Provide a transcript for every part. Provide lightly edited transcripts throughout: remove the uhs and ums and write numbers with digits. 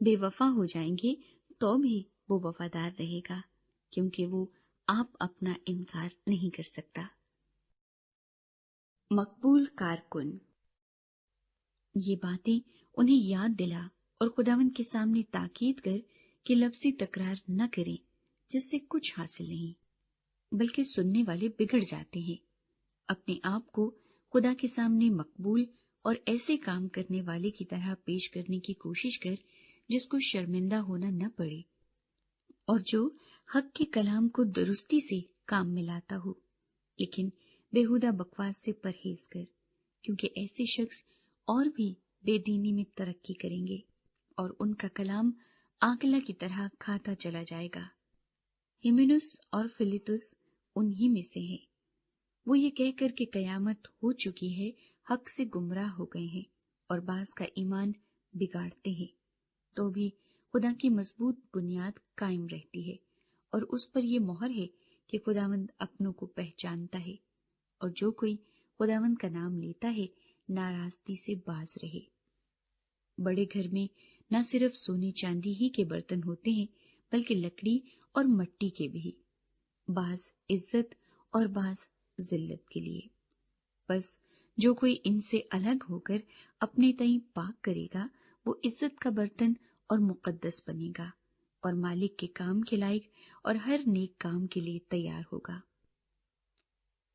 بے وفا ہو جائیں گے تو بھی وہ وفادار رہے گا، کیونکہ وہ آپ اپنا انکار نہیں کر سکتا۔ مقبول کارکن۔ یہ باتیں انہیں یاد دلا اور خداوند کے سامنے تاکید کر کہ لفظی تکرار نہ کریں جس سے کچھ حاصل نہیں، بلکہ سننے والے بگڑ جاتے ہیں۔ اپنے آپ کو خدا کے سامنے مقبول اور ایسے کام کرنے والے کی طرح پیش کرنے کی کوشش کر جس کو شرمندہ ہونا نہ پڑے، اور جو حق کے کلام کو درستی سے کام میں لاتا ہو، لیکن بےہودہ بکواس سے پرہیز کر، کیونکہ ایسے شخص اور بھی بے دینی میں ترقی کریں گے اور ان کا کلام آکلا کی طرح کھاتا چلا جائے گا۔ ہیمینوس اور فلیتس انہی میں سے ہیں۔ وہ یہ کہہ کر کہ قیامت ہو چکی ہے حق سے گمراہ ہو گئے ہیں اور بعض کا ایمان بگاڑتے ہیں، تو بھی خدا کی مضبوط بنیاد قائم رہتی ہے، اور اس پر یہ مہر ہے کہ خداوند اپنوں کو پہچانتا ہے، اور جو کوئی خداوند کا نام لیتا ہے ناراستی سے باز رہے۔ بڑے گھر میں نہ صرف سونے چاندی ہی کے برتن ہوتے ہیں بلکہ لکڑی اور مٹی کے بھی، بعض عزت اور بعض ذلت کے لیے۔ بس جو کوئی ان سے الگ ہو کر اپنے تئیں پاک کرے گا وہ عزت کا برتن اور مقدس بنے گا اور مالک کے کام کے لائق اور ہر نیک کام کے لیے تیار ہوگا۔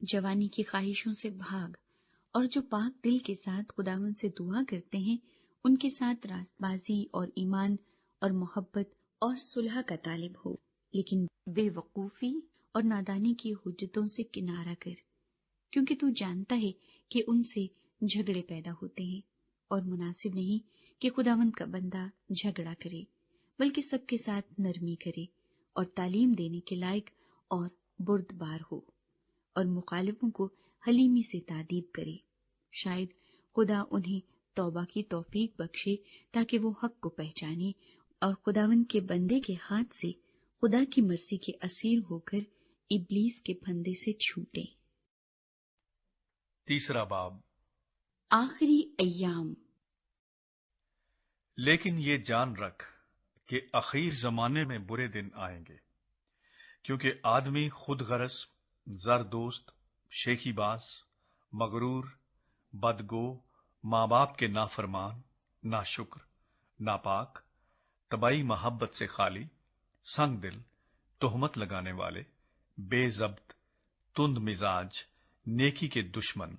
جوانی کی خواہشوں سے بھاگ، اور جو پاک دل کے ساتھ خداوند سے دعا کرتے ہیں ان کے ساتھ راست بازی اور ایمان اور محبت اور صلح کا طالب ہو، لیکن بے وقوفی اور نادانی کی حجتوں سے کنارہ کر، کیونکہ تو جانتا ہے کہ ان سے جھگڑے پیدا ہوتے ہیں، اور مناسب نہیں کہ خداوند کا بندہ جھگڑا کرے، بلکہ سب کے ساتھ نرمی کرے اور تعلیم دینے کے لائق اور بردبار ہو، اور مخالفوں کو حلیمی سے تادیب کرے۔ شاید خدا انہیں توبہ کی توفیق بخشے تاکہ وہ حق کو پہچانے اور خداوند کے بندے کے ہاتھ سے خدا کی مرضی کے اسیر ہو کر ابلیس کے پھندے سے چھوٹیں۔ تیسرا باب۔ آخری ایام۔ لیکن یہ جان رکھ کہ اخیر زمانے میں برے دن آئیں گے، کیونکہ آدمی خود غرض، زر دوست، شیخی باز، مغرور، بدگو، ماں باپ کے نافرمان، ناشکر، ناپاک، طبعی محبت سے خالی، سنگ دل، تہمت لگانے والے، بے ضبط، تند مزاج، نیکی کے دشمن،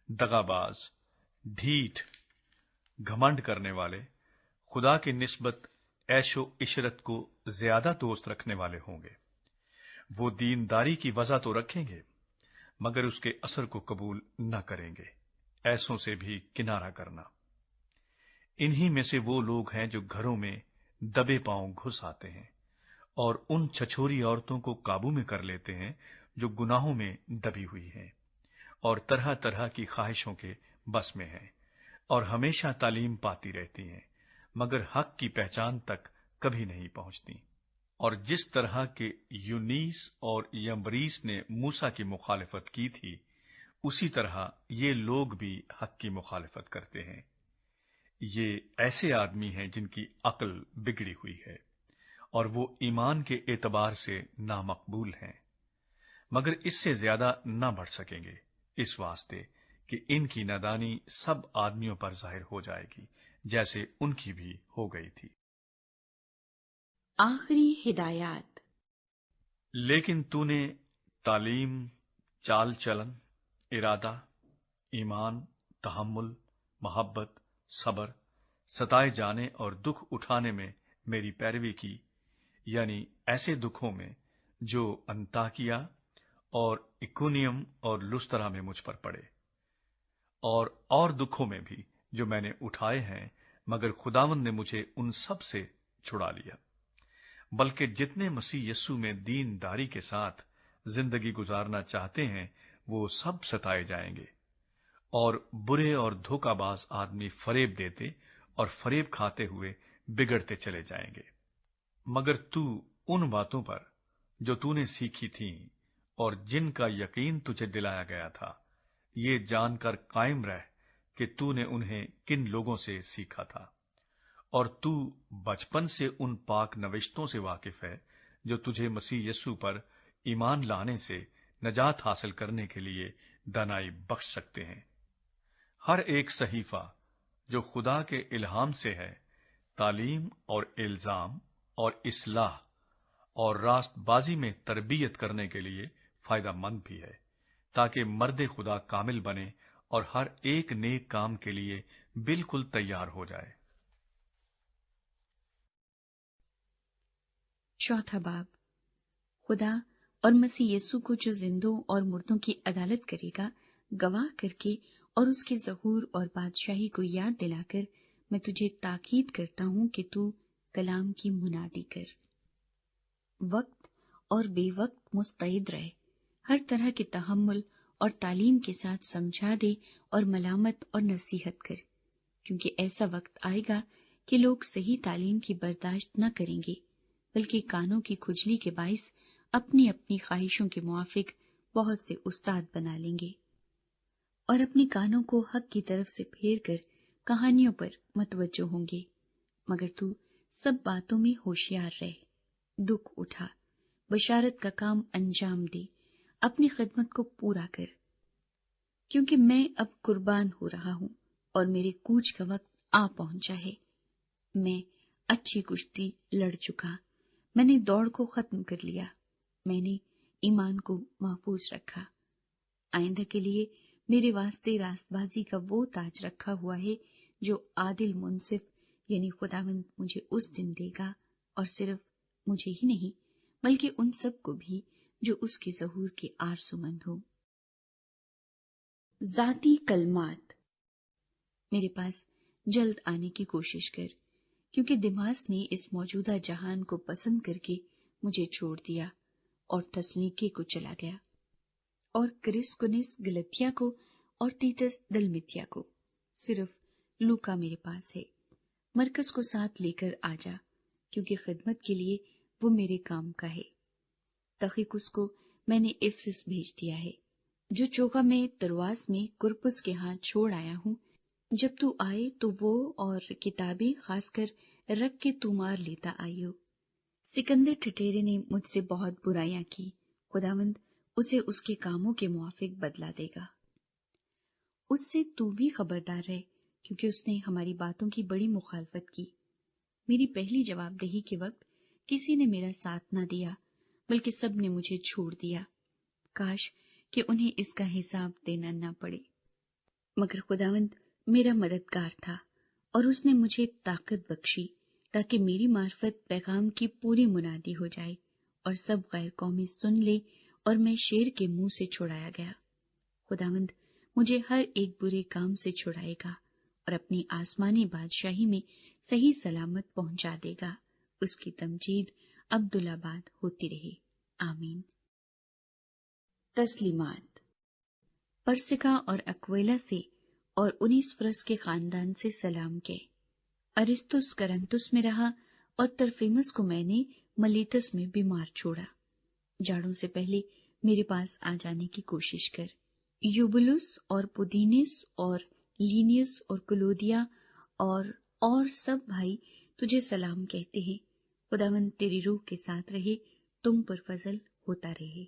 دغاباز، ڈھیٹ، گھمنڈ کرنے والے، خدا کی نسبت عیش و عشرت کو زیادہ دوست رکھنے والے ہوں گے۔ وہ دینداری کی وضع تو رکھیں گے مگر اس کے اثر کو قبول نہ کریں گے۔ ایسوں سے بھی کنارہ کرنا۔ انہی میں سے وہ لوگ ہیں جو گھروں میں دبے پاؤں گھس آتے ہیں اور ان چھچھوری عورتوں کو قابو میں کر لیتے ہیں جو گناہوں میں دبی ہوئی ہیں اور طرح طرح کی خواہشوں کے بس میں ہیں، اور ہمیشہ تعلیم پاتی رہتی ہیں مگر حق کی پہچان تک کبھی نہیں پہنچتی۔ اور جس طرح کے یونیس اور یمبریس نے موسیٰ کی مخالفت کی تھی، اسی طرح یہ لوگ بھی حق کی مخالفت کرتے ہیں۔ یہ ایسے آدمی ہیں جن کی عقل بگڑی ہوئی ہے اور وہ ایمان کے اعتبار سے نامقبول ہیں، مگر اس سے زیادہ نہ بڑھ سکیں گے، اس واسطے کہ ان کی نادانی سب آدمیوں پر ظاہر ہو جائے گی جیسے ان کی بھی ہو گئی تھی۔ آخری ہدایات۔ لیکن تو نے تعلیم، چال چلن، ارادہ، ایمان، تحمل، محبت، صبر، ستائے جانے اور دکھ اٹھانے میں میری پیروی کی، یعنی ایسے دکھوں میں جو انطاکیہ اور اکونیم اور لسترا میں مجھ پر پڑے، اور دکھوں میں بھی جو میں نے اٹھائے ہیں، مگر خداوند نے مجھے ان سب سے چھڑا لیا۔ بلکہ جتنے مسیح یسوع میں دین داری کے ساتھ زندگی گزارنا چاہتے ہیں وہ سب ستائے جائیں گے، اور برے اور دھوکہ باز آدمی فریب دیتے اور فریب کھاتے ہوئے بگڑتے چلے جائیں گے۔ مگر تو ان باتوں پر جو تو نے سیکھی تھیں اور جن کا یقین تجھے دلایا گیا تھا، یہ جان کر قائم رہ کہ تو نے انہیں کن لوگوں سے سیکھا تھا، اور تو بچپن سے ان پاک نوشتوں سے واقف ہے جو تجھے مسیح یسوع پر ایمان لانے سے نجات حاصل کرنے کے لیے دانائی بخش سکتے ہیں۔ ہر ایک صحیفہ جو خدا کے الہام سے ہے، تعلیم اور الزام اور اصلاح اور راست بازی میں تربیت کرنے کے لیے فائدہ مند بھی ہے، تاکہ مرد خدا کامل بنے اور ہر ایک نیک کام کے لیے بالکل تیار ہو جائے۔ چوتھا باب، خدا اور مسیح یسوع کو جو زندوں اور مردوں کی عدالت کرے گا گواہ کر کے اور اس کے ظہور اور بادشاہی کو یاد دلا کر میں تجھے تاکید کرتا ہوں کہ تو کلام کی منادی کر، وقت اور بے وقت مستعد رہے، ہر طرح کے تحمل اور تعلیم کے ساتھ سمجھا دے اور ملامت اور نصیحت کر، کیونکہ ایسا وقت آئے گا کہ لوگ صحیح تعلیم کی برداشت نہ کریں گے، بلکہ کانوں کی کھجلی کے باعث اپنی اپنی خواہشوں کے موافق بہت سے استاد بنا لیں گے، اور اپنے کانوں کو حق کی طرف سے پھیر کر کہانیوں پر متوجہ ہوں گے۔ مگر تو سب باتوں میں ہوشیار رہ، دکھ اٹھا، بشارت کا کام انجام دے، اپنی خدمت کو پورا کر، کیونکہ میں اب قربان ہو رہا ہوں اور میرے کوچ کا وقت آ پہنچا ہے۔ میں اچھی کشتی لڑ چکا، میں نے دوڑ کو ختم کر لیا، میں نے ایمان کو محفوظ رکھا۔ آئندہ کے لیے میرے واسطے راست بازی کا وہ تاج رکھا ہوا ہے جو عادل منصف یعنی خداوند مجھے اس دن دے گا، اور صرف مجھے ہی نہیں بلکہ ان سب کو بھی جو اس کے ظہور کے آرزومند ہوں۔ ذاتی کلمات، میرے پاس جلد آنے کی کوشش کر، کیونکہ دماس نے اس موجودہ جہان کو پسند کر کے مجھے چھوڑ دیا اور تسلونیکے کو چلا گیا، اور کرسکونس گلتیا کو اور تیتس دلمتیا کو۔ صرف لوکا میرے پاس ہے۔ مرکز کو ساتھ لے کر آ جا، کیونکہ خدمت کے لیے وہ میرے کام کا ہے۔ تخیکس کو میں نے افسس بھیج دیا ہے، جو چوغا میں ترواس میں کرپس کے ہاتھ چھوڑ آیا ہوں۔ جب تو آئے تو وہ اور کتابیں خاص کر رکھ کے تو مار لیتا آئیو۔ سکندر ٹھٹیرے نے مجھ سے بہت برائیاں کی، خداوند اسے اس کے کاموں کے موافق بدلا دے گا۔ اس سے تو بھی خبردار رہ، کیونکہ اس نے ہماری باتوں کی بڑی مخالفت کی۔ میری پہلی جواب دہی کے وقت کسی نے میرا ساتھ نہ دیا، بلکہ سب نے مجھے چھوڑ دیا۔ کاش کہ انہیں اس کا حساب دینا نہ پڑے۔ مگر خداوند میرا مددگار تھا، اور اس نے مجھے طاقت بخشی تاکہ میری معرفت پیغام کی پوری منادی ہو جائے، اور سب غیر قومی سن لے، اور میں شیر کے منہ سے چھڑایا گیا۔ خداوند مجھے ہر ایک برے کام سے چھڑائے گا اور اپنی آسمانی بادشاہی میں صحیح سلامت پہنچا دے گا۔ اس کی تمجید عبدالآباد ہوتی رہے، آمین۔ تسلیمات۔ پرسکا اور اکویلا سے اور 19 فرس کے خاندان سے سلام کے۔ ارستس کرنتس میں رہا، اور ترفیمس کو میں نے ملیتس میں بیمار چھوڑا۔ جاڑوں سے پہلے میرے پاس آ جانے کی کوشش کر۔ یوبلس اور پودینس اور لینیس اور کلودیا اور سب بھائی تجھے سلام کہتے ہیں۔ خداوند تیری روح کے ساتھ رہے، تم پر فضل ہوتا رہے۔